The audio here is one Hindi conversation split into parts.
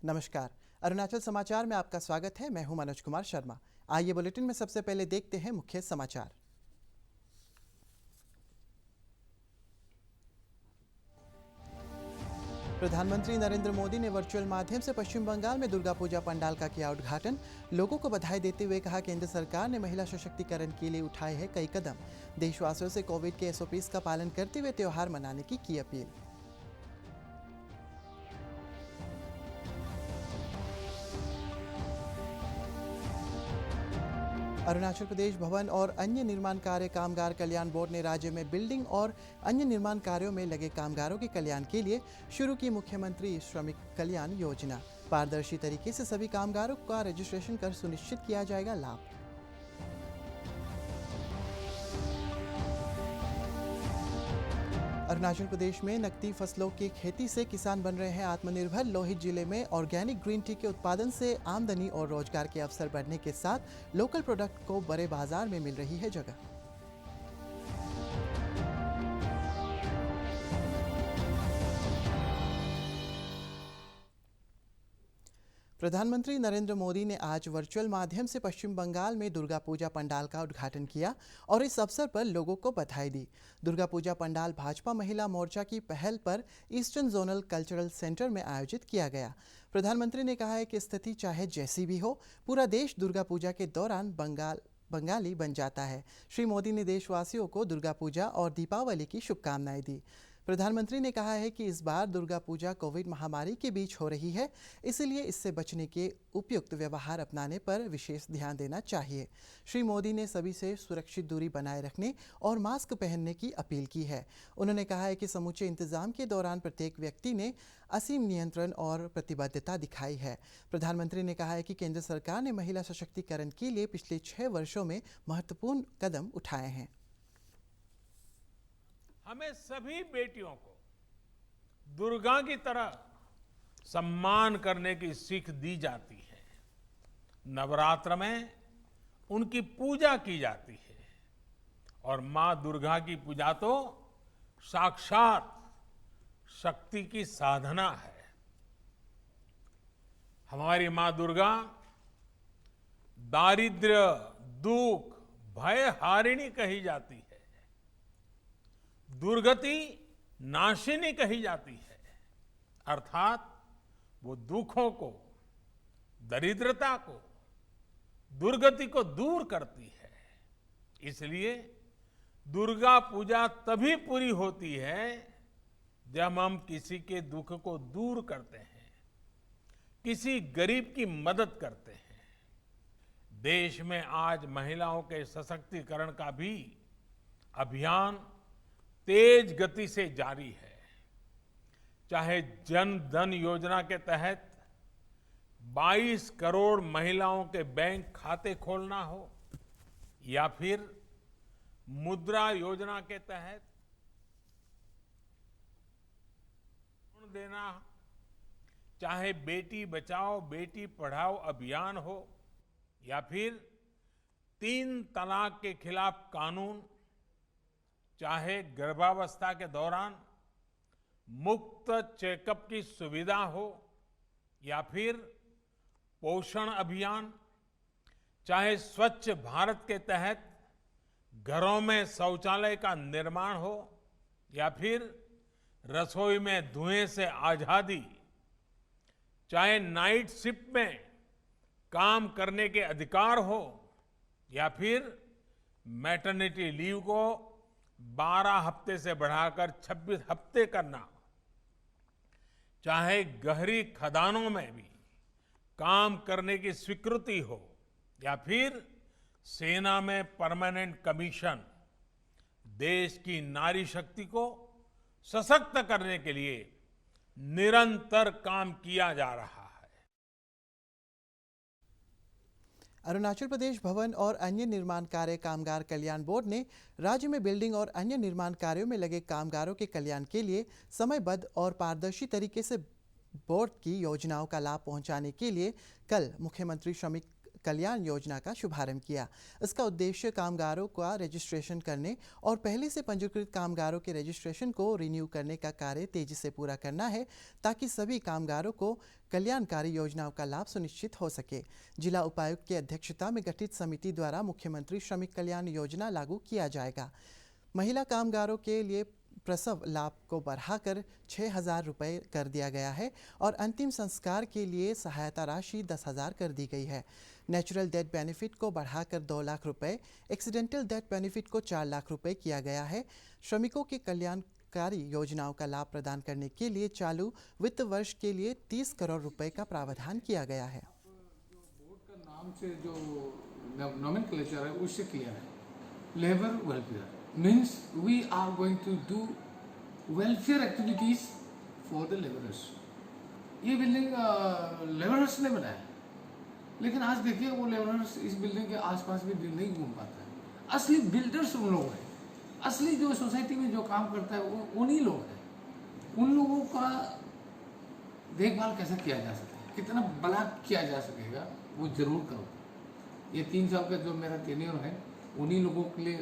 नमस्कार। अरुणाचल समाचार में आपका स्वागत है। मैं हूं मनोज कुमार शर्मा। आइए बुलेटिन में सबसे पहले देखते हैं मुख्य समाचार। प्रधानमंत्री नरेंद्र मोदी ने वर्चुअल माध्यम से पश्चिम बंगाल में दुर्गा पूजा पंडाल का किया उद्घाटन। लोगों को बधाई देते हुए कहा, केंद्र सरकार ने महिला सशक्तिकरण के लिए उठाए हैं कई कदम। देशवासियों से कोविड के SOPs का पालन करते हुए त्योहार मनाने की अपील। अरुणाचल प्रदेश भवन और अन्य निर्माण कार्य कामगार कल्याण बोर्ड ने राज्य में बिल्डिंग और अन्य निर्माण कार्यों में लगे कामगारों के कल्याण के लिए शुरू की मुख्यमंत्री श्रमिक कल्याण योजना। पारदर्शी तरीके से सभी कामगारों का रजिस्ट्रेशन कर सुनिश्चित किया जाएगा लाभ। अरुणाचल प्रदेश में नकदी फसलों की खेती से किसान बन रहे हैं आत्मनिर्भर। लोहित जिले में ऑर्गेनिक ग्रीन टी के उत्पादन से आमदनी और रोजगार के अवसर बढ़ने के साथ लोकल प्रोडक्ट को बड़े बाजार में मिल रही है जगह। प्रधानमंत्री नरेंद्र मोदी ने आज वर्चुअल माध्यम से पश्चिम बंगाल में दुर्गा पूजा पंडाल का उद्घाटन किया और इस अवसर पर लोगों को बधाई दी। दुर्गा पूजा पंडाल भाजपा महिला मोर्चा की पहल पर ईस्टर्न जोनल कल्चरल सेंटर में आयोजित किया गया। प्रधानमंत्री ने कहा है कि स्थिति चाहे जैसी भी हो, पूरा देश दुर्गा पूजा के दौरान बंगाली बन जाता है। श्री मोदी ने देशवासियों को दुर्गा पूजा और दीपावली की शुभकामनाएं दी। प्रधानमंत्री ने कहा है कि इस बार दुर्गा पूजा कोविड महामारी के बीच हो रही है, इसलिए इससे बचने के उपयुक्त व्यवहार अपनाने पर विशेष ध्यान देना चाहिए। श्री मोदी ने सभी से सुरक्षित दूरी बनाए रखने और मास्क पहनने की अपील की है। उन्होंने कहा है कि समूचे इंतजाम के दौरान प्रत्येक व्यक्ति ने असीम नियंत्रण और प्रतिबद्धता दिखाई है। प्रधानमंत्री ने कहा है कि केंद्र सरकार ने महिला सशक्तिकरण के लिए पिछले 6 वर्षों में महत्वपूर्ण कदम उठाए हैं। हमें सभी बेटियों को दुर्गा की तरह सम्मान करने की सीख दी जाती है। नवरात्र में उनकी पूजा की जाती है और मां दुर्गा की पूजा तो साक्षात शक्ति की साधना है। हमारी मां दुर्गा दारिद्र्य, दुख, भय हारिणी कही जाती है, दुर्गति नाशिनी कही जाती है। अर्थात वो दुखों को, दरिद्रता को, दुर्गति को दूर करती है। इसलिए दुर्गा पूजा तभी पूरी होती है जब हम किसी के दुख को दूर करते हैं, किसी गरीब की मदद करते हैं। देश में आज महिलाओं के सशक्तिकरण का भी अभियान तेज गति से जारी है। चाहे जन धन योजना के तहत 22 करोड़ महिलाओं के बैंक खाते खोलना हो या फिर मुद्रा योजना के तहत ऋण देना, चाहे बेटी बचाओ बेटी पढ़ाओ अभियान हो या फिर 3 तलाक के खिलाफ कानून, चाहे गर्भावस्था के दौरान मुफ्त चेकअप की सुविधा हो या फिर पोषण अभियान, चाहे स्वच्छ भारत के तहत घरों में शौचालय का निर्माण हो या फिर रसोई में धुएं से आजादी, चाहे नाइट शिफ्ट में काम करने के अधिकार हो या फिर मैटरनिटी लीव को 12 हफ्ते से बढ़ाकर 26 हफ्ते करना, चाहे गहरी खदानों में भी काम करने की स्वीकृति हो या फिर सेना में परमानेंट कमीशन, देश की नारी शक्ति को सशक्त करने के लिए निरंतर काम किया जा रहा है। अरुणाचल प्रदेश भवन और अन्य निर्माण कार्य कामगार कल्याण बोर्ड ने राज्य में बिल्डिंग और अन्य निर्माण कार्यों में लगे कामगारों के कल्याण के लिए समयबद्ध और पारदर्शी तरीके से बोर्ड की योजनाओं का लाभ पहुंचाने के लिए कल मुख्यमंत्री श्रमिक कल्याण योजना का शुभारंभ किया। इसका उद्देश्य कामगारों का रजिस्ट्रेशन करने और पहले से पंजीकृत कामगारों के रजिस्ट्रेशन को रिन्यू करने का कार्य तेजी से पूरा करना है, ताकि सभी कामगारों को कल्याणकारी योजनाओं का लाभ सुनिश्चित हो सके। जिला उपायुक्त की अध्यक्षता में गठित समिति द्वारा मुख्यमंत्री श्रमिक कल्याण योजना लागू किया जाएगा। महिला कामगारों के लिए प्रसव लाभ को बढ़ाकर 6,000 रुपये कर दिया गया है और अंतिम संस्कार के लिए सहायता राशि 10,000 कर दी गई है। नेचुरल डेथ बेनिफिट को बढ़ाकर 2 लाख रुपये, एक्सीडेंटल डेथ बेनिफिट को 4 लाख रुपये किया गया है। श्रमिकों के कल्याणकारी योजनाओं का लाभ प्रदान करने के लिए चालू वित्त वर्ष के लिए 30 करोड़ रुपए का प्रावधान किया गया है। बोर्ड का नाम से जो नोमेनक्लेचर है उससे क्लियर है, labour welfare means we are going to do welfare activities for the laborers। ये बिल्डिंग लेबरर्स ने बनाया, लेकिन आज देखिए वो लेबरर्स इस बिल्डिंग के आसपास भी दिन नहीं घूम पाता है। असली बिल्डर्स उन लोग हैं, असली जो सोसाइटी में जो काम करता है वो उन्हीं लोग हैं। उन लोगों का देखभाल कैसे किया जा सकता है, कितना बड़ा किया जा सकेगा, वो जरूर करो। ये 3 साल का जो मेरा टेन्योर है उन्हीं लोगों के लिए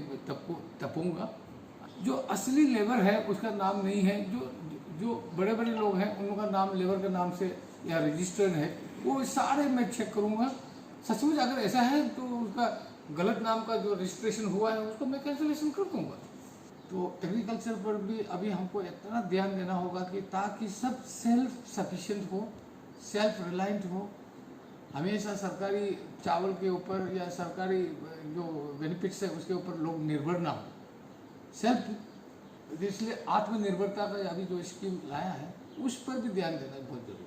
तपूंगा। जो असली लेबर है उसका नाम नहीं है, जो बड़े बड़े लोग हैं उन लोगों का नाम लेबर के नाम से या रजिस्टर्ड है, वो सारे मैं चेक करूँगा। सचमुच अगर ऐसा है तो उसका गलत नाम का जो रजिस्ट्रेशन हुआ है उसको मैं कैंसिलेशन कर दूँगा। तो एग्रीकल्चर पर भी अभी हमको इतना ध्यान देना होगा कि ताकि सब सेल्फ सफिशिएंट हो, सेल्फ रिलायंट हो। हमेशा सरकारी चावल के ऊपर या सरकारी जो बेनिफिट्स है उसके ऊपर लोग निर्भर ना हो। सेल्फ, इसलिए आत्मनिर्भरता का अभी जो स्कीम लाया है उस पर भी ध्यान देना बहुत जरूरी है।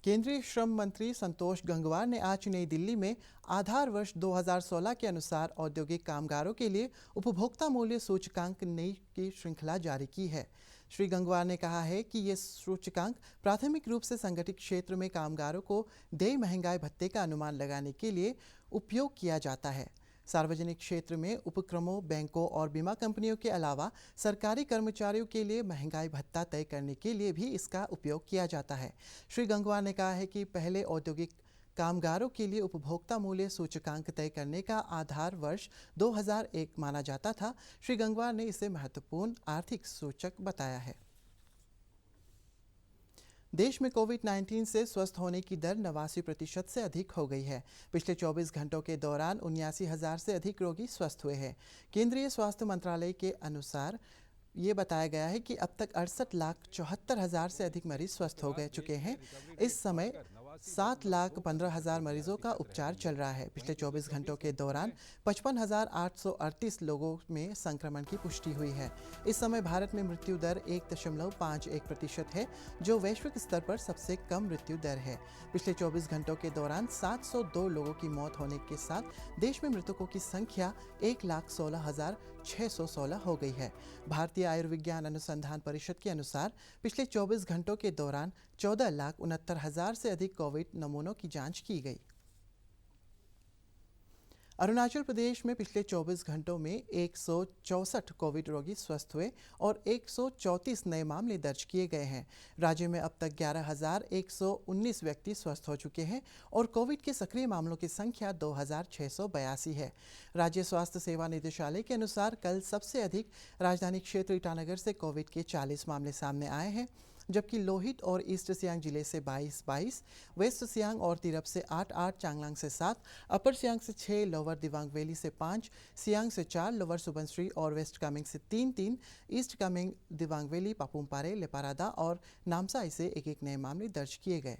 केंद्रीय श्रम मंत्री संतोष गंगवार ने आज नई दिल्ली में आधार वर्ष 2016 के अनुसार औद्योगिक कामगारों के लिए उपभोक्ता मूल्य सूचकांक नई की श्रृंखला जारी की है। श्री गंगवार ने कहा है कि ये सूचकांक प्राथमिक रूप से संगठित क्षेत्र में कामगारों को देय महंगाई भत्ते का अनुमान लगाने के लिए उपयोग किया जाता है। सार्वजनिक क्षेत्र में उपक्रमों, बैंकों और बीमा कंपनियों के अलावा सरकारी कर्मचारियों के लिए महंगाई भत्ता तय करने के लिए भी इसका उपयोग किया जाता है। श्री गंगवार ने कहा है कि पहले औद्योगिक कामगारों के लिए उपभोक्ता मूल्य सूचकांक तय करने का आधार वर्ष 2001 माना जाता था। श्री गंगवार ने इसे महत्वपूर्ण आर्थिक सूचक बताया है। देश में कोविड-19 से स्वस्थ होने की दर 89% से अधिक हो गई है। पिछले 24 घंटों के दौरान 79,000 से अधिक रोगी स्वस्थ हुए हैं। केंद्रीय स्वास्थ्य मंत्रालय के अनुसार ये बताया गया है कि अब तक 68,74,000 से अधिक मरीज स्वस्थ हो गए चुके हैं। इस समय 7,15,000 मरीजों का उपचार चल रहा है। पिछले 24 घंटों के दौरान 55,838 लोगों में संक्रमण की पुष्टि हुई है। इस समय भारत में मृत्यु दर 1.51% है, जो वैश्विक स्तर पर सबसे कम मृत्यु दर है। पिछले 24 घंटों के दौरान 702 लोगों की मौत होने के साथ देश में मृतकों की संख्या 1,16,616 हो गई है। भारतीय आयुर्विज्ञान अनुसंधान परिषद के अनुसार पिछले 24 घंटों के दौरान 14,69,000 से अधिक कोविड नमूनों की जांच की गई। अरुणाचल प्रदेश में पिछले 24 घंटों में 164 कोविड रोगी स्वस्थ हुए और 134 नए मामले दर्ज किए गए हैं। राज्य में अब तक 11,119 व्यक्ति स्वस्थ हो चुके हैं और कोविड के सक्रिय मामलों की संख्या 2,682 है। राज्य स्वास्थ्य सेवा निदेशालय के अनुसार कल सबसे अधिक राजधानी क्षेत्र ईटानगर से कोविड के 40 मामले सामने आए हैं, जबकि लोहित और ईस्ट सियांग जिले से 22-22, वेस्ट सियांग और तिरप से 8-8, चांगलांग से 7, अपर सियांग से 6, लोअर दिबांग वैली से 5, सियांग से 4, लोअर सुबनसिरी और वेस्ट कामेंग से 3-3, ईस्ट कामेंग, दिबांग वैली, पापुमपारे, लेपारादा और नामसाई से 1-1 नए मामले दर्ज किए गए।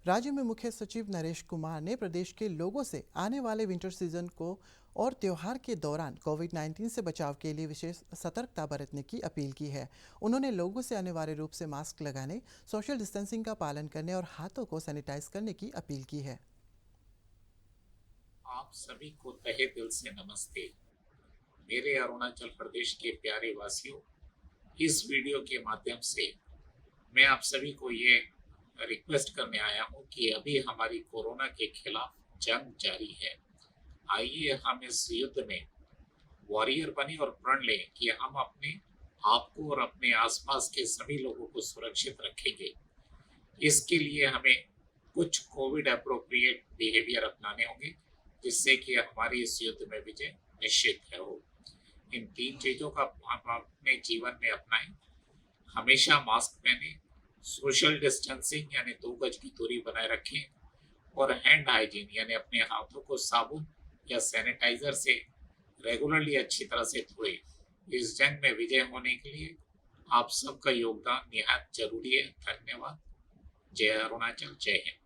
राज्य में मुख्य सचिव नरेश कुमार ने प्रदेश के लोगों से आने वाले विंटर सीजन को और त्योहार के दौरान कोविड-19 से बचाव के लिए विशेष सतर्कता बरतने की अपील की है। उन्होंने लोगों से अनिवार्य रूप से मास्क लगाने, सोशल डिस्टेंसिंग का पालन करने और हाथों को सैनिटाइज करने की अपील की है। आप सभी को तहे दिल से नमस्ते। मेरे अरुणाचल प्रदेश के प्यारे वासियों, इस वीडियो के माध्यम से मैं आप सभी को ये रिक्वेस्ट करने आया हूँ कि अभी हमारी कोरोना के खिलाफ जंग जारी है। आइए हम इस युद्ध में वॉरियर बने और प्रण लें कि हम अपने आप को और अपने आसपास के सभी लोगों को सुरक्षित रखेंगे। इसके लिए हमें कुछ कोविड अप्रोप्रिएट बिहेवियर अपनाने होंगे, जिससे कि हमारी इस युद्ध में विजय निश्चित है हो। इन 3 चीजों का हम अपने जीवन में अपनाएं। हमेशा मास्क पहने, सोशल डिस्टेंसिंग यानी 2 गज की दूरी बनाए रखें और हैंड हाइजीन यानी अपने हाथों को साबुन या सैनिटाइजर से रेगुलरली अच्छी तरह से धोए। इस जंग में विजय होने के लिए आप सबका योगदान निहायत जरूरी है। धन्यवाद। जय अरुणाचल, जय हिंद।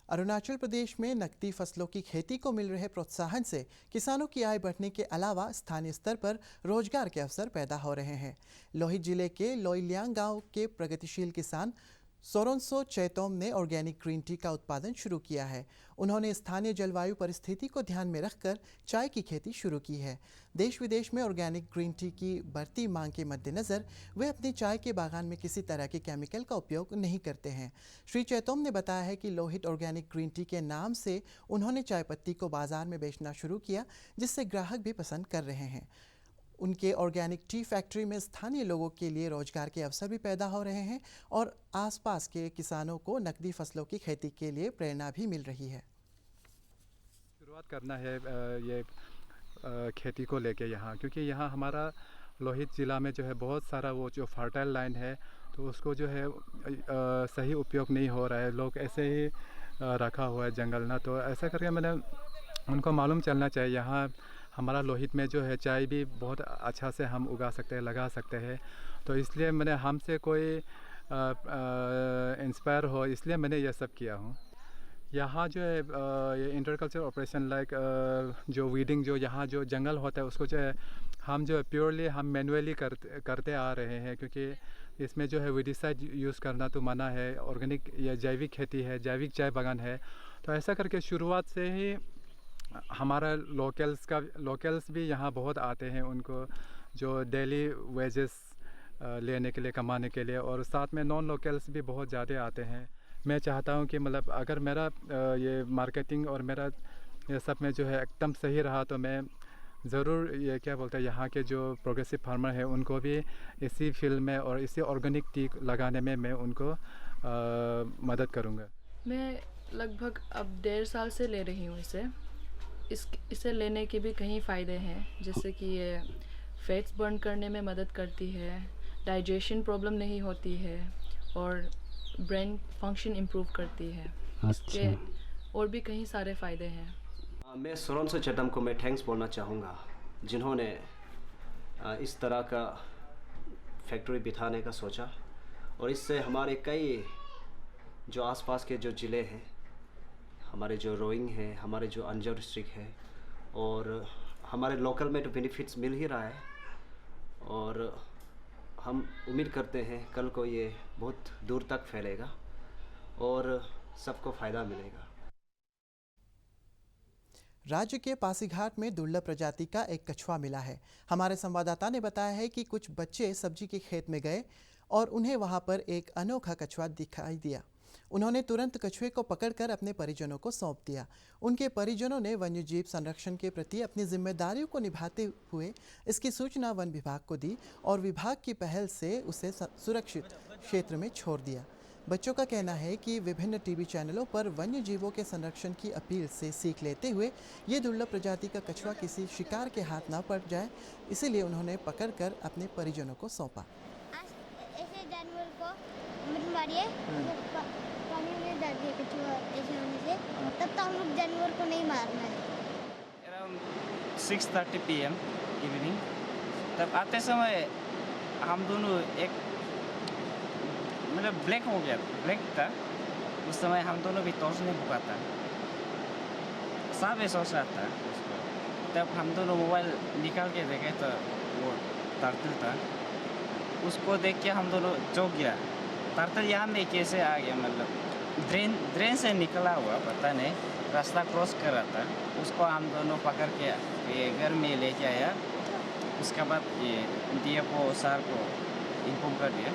अरुणाचल प्रदेश में नकदी फसलों की खेती को मिल रहे प्रोत्साहन से किसानों की आय बढ़ने के अलावा स्थानीय स्तर पर रोजगार के अवसर पैदा हो रहे हैं। लोहित जिले के लोइलियांग गांव के प्रगतिशील किसान सोरोंसो चैतोम ने ऑर्गेनिक ग्रीन टी का उत्पादन शुरू किया है। उन्होंने स्थानीय जलवायु परिस्थिति को ध्यान में रखकर चाय की खेती शुरू की है। देश विदेश में ऑर्गेनिक ग्रीन टी की बढ़ती मांग के मद्देनज़र वे अपनी चाय के बागान में किसी तरह के केमिकल का उपयोग नहीं करते हैं। श्री चैतोम ने बताया है कि लोहित ऑर्गेनिक ग्रीन टी के नाम से उन्होंने चाय पत्ती को बाजार में बेचना शुरू किया, जिससे ग्राहक भी पसंद कर रहे हैं। उनके ऑर्गेनिक टी फैक्ट्री में स्थानीय लोगों के लिए रोजगार के अवसर भी पैदा हो रहे हैं और आसपास के किसानों को नकदी फसलों की खेती के लिए प्रेरणा भी मिल रही है। शुरुआत करना है ये खेती को लेके यहाँ, क्योंकि यहाँ हमारा लोहित ज़िला में जो है बहुत सारा वो जो फर्टाइल लैंड है, तो उसको जो है सही उपयोग नहीं हो रहा है। लोग ऐसे ही रखा हुआ है जंगल ना, तो ऐसा करके मैंने उनको मालूम चलना चाहिए यहाँ हमारा लोहित में जो है चाय भी बहुत अच्छा से हम उगा सकते हैं, लगा सकते हैं। तो इसलिए मैंने हमसे कोई इंस्पायर हो, इसलिए मैंने ये सब किया हूँ। यहाँ जो है ये इंटरकल्चर ऑपरेशन लाइक जो वीडिंग जो यहाँ जो जंगल होता है उसको जो है हम जो है प्योरली हम मैनुअली करते आ रहे हैं, क्योंकि इसमें जो है वीडिसाइड यूज़ करना तो मना है। ऑर्गेनिक या जैविक खेती है, जैविक चाय बागान है। तो ऐसा करके शुरुआत से ही हमारा लोकल्स भी यहाँ बहुत आते हैं, उनको जो डेली वेजेस लेने के लिए, कमाने के लिए, और साथ में नॉन लोकल्स भी बहुत ज़्यादा आते हैं। मैं चाहता हूँ कि मतलब अगर मेरा ये मार्केटिंग और मेरा ये सब में जो है एकदम सही रहा, तो मैं ज़रूर ये क्या बोलते हैं यहाँ के जो प्रोग्रेसिव फार्मर है उनको भी इसी फील्ड में और इसी ऑर्गेनिक टी लगाने में मैं उनको मदद करूँगा। मैं लगभग अब 1.5 साल से ले रही हूँ इसे लेने के भी कई फ़ायदे हैं, जैसे कि ये फैट्स बर्न करने में मदद करती है, डाइजेशन प्रॉब्लम नहीं होती है और ब्रेन फंक्शन इम्प्रूव करती है। इसके और भी कई सारे फ़ायदे हैं। मैं सोरोंसो चैतोम को मैं थैंक्स बोलना चाहूँगा, जिन्होंने इस तरह का फैक्ट्री बिठाने का सोचा, और इससे हमारे कई जो आसपास के जो ज़िले हैं, हमारे जो रोइंग है, हमारे जो अंजाव डिस्ट्रिक्ट है, और हमारे लोकल में तो बेनिफिट्स मिल ही रहा है, और हम उम्मीद करते हैं कल को ये बहुत दूर तक फैलेगा और सबको फ़ायदा मिलेगा। राज्य के पासीघाट में दुर्लभ प्रजाति का एक कछुआ मिला है। हमारे संवाददाता ने बताया है कि कुछ बच्चे सब्जी के खेत में गए और उन्हें वहां पर एक अनोखा कछुआ दिखाई दिया। उन्होंने तुरंत कछुए को पकड़कर अपने परिजनों को सौंप दिया। उनके परिजनों ने वन्यजीव संरक्षण के प्रति अपनी जिम्मेदारियों को निभाते हुए इसकी सूचना वन विभाग को दी और विभाग की पहल से उसे सुरक्षित क्षेत्र में छोड़ दिया। बच्चों का कहना है कि विभिन्न टीवी चैनलों पर वन्य जीवों के संरक्षण की अपील से सीख लेते हुए ये दुर्लभ प्रजाति का कछुआ किसी शिकार के हाथ ना पड़ जाए, इसीलिए उन्होंने पकड़कर अपने परिजनों को सौंपा। ऐसे जानवर को मत मारिए, पानी में डाल दिए कछुआ ऐसे होने से, तब तो हम लोग जानवर को नहीं मारना है। अराउंड 6:30 PM इवनिंग, तब आते समय हम दोनों एक मतलब ब्लैक हो गया, ब्लैक था उस समय। हम दोनों भी टॉर्च नहीं भुका था, सब सोच रहा था उसको। तब हम दोनों मोबाइल निकाल के देखे तो वो टर्टल था, उसको देख के हम दोनों चौंक गया। टर्टल यहाँ में कैसे आ गया, मतलब ड्रेन से निकला हुआ, पता नहीं, रास्ता क्रॉस कर रहा था। उसको हम दोनों पकड़ के ये घर में लेके आया। उसके बाद ये DFO सर को इन्फॉर्म कर दिया।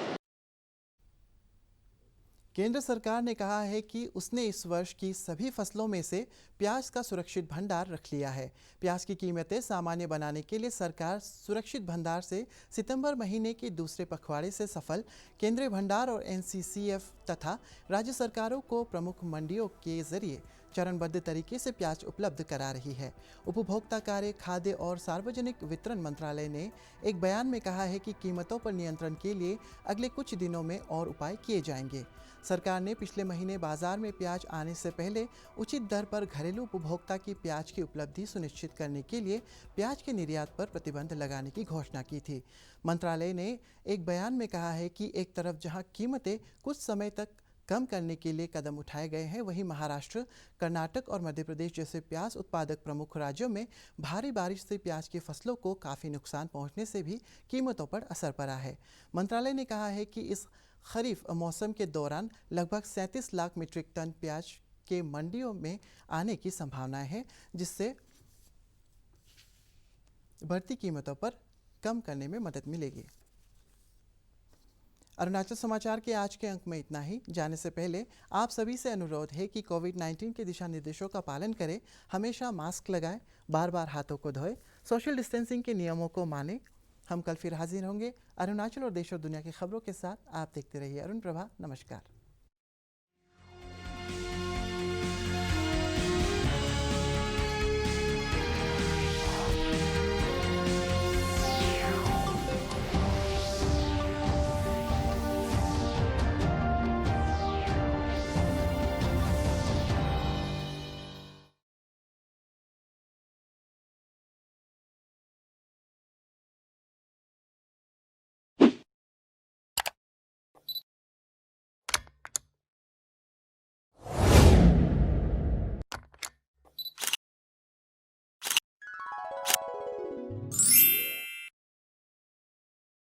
केंद्र सरकार ने कहा है कि उसने इस वर्ष की सभी फसलों में से प्याज का सुरक्षित भंडार रख लिया है। प्याज की कीमतें सामान्य बनाने के लिए सरकार सुरक्षित भंडार से सितंबर महीने के दूसरे पखवाड़े से सफल केंद्रीय भंडार और एनसीसीएफ तथा राज्य सरकारों को प्रमुख मंडियों के जरिए चरणबद्ध तरीके से प्याज उपलब्ध करा रही है। उपभोक्ता कार्य, खाद्य और सार्वजनिक वितरण मंत्रालय ने एक बयान में कहा है कि कीमतों पर नियंत्रण के लिए अगले कुछ दिनों में और उपाय किए जाएंगे। सरकार ने पिछले महीने बाजार में प्याज आने से पहले उचित दर पर घरेलू उपभोक्ता की प्याज की उपलब्धि सुनिश्चित करने के लिए प्याज के निर्यात पर प्रतिबंध लगाने की घोषणा की थी। मंत्रालय ने एक बयान में कहा है कि एक तरफ जहां कीमतें कुछ समय तक कम करने के लिए कदम उठाए गए हैं, वहीं महाराष्ट्र, कर्नाटक और मध्य प्रदेश जैसे प्याज उत्पादक प्रमुख राज्यों में भारी बारिश से प्याज की फसलों को काफ़ी नुकसान पहुंचने से भी कीमतों पर असर पड़ा है। मंत्रालय ने कहा है कि इस खरीफ मौसम के दौरान लगभग 37 लाख मीट्रिक टन प्याज के मंडियों में आने की संभावनाएं हैं, जिससे बढ़ती कीमतों पर कम करने में मदद मिलेगी। अरुणाचल समाचार के आज के अंक में इतना ही। जाने से पहले आप सभी से अनुरोध है कि कोविड-19 के दिशा निर्देशों का पालन करें, हमेशा मास्क लगाएं, बार बार हाथों को धोएं, सोशल डिस्टेंसिंग के नियमों को मानें। हम कल फिर हाजिर होंगे अरुणाचल और देश और दुनिया की खबरों के साथ। आप देखते रहिए अरुण प्रभा। नमस्कार।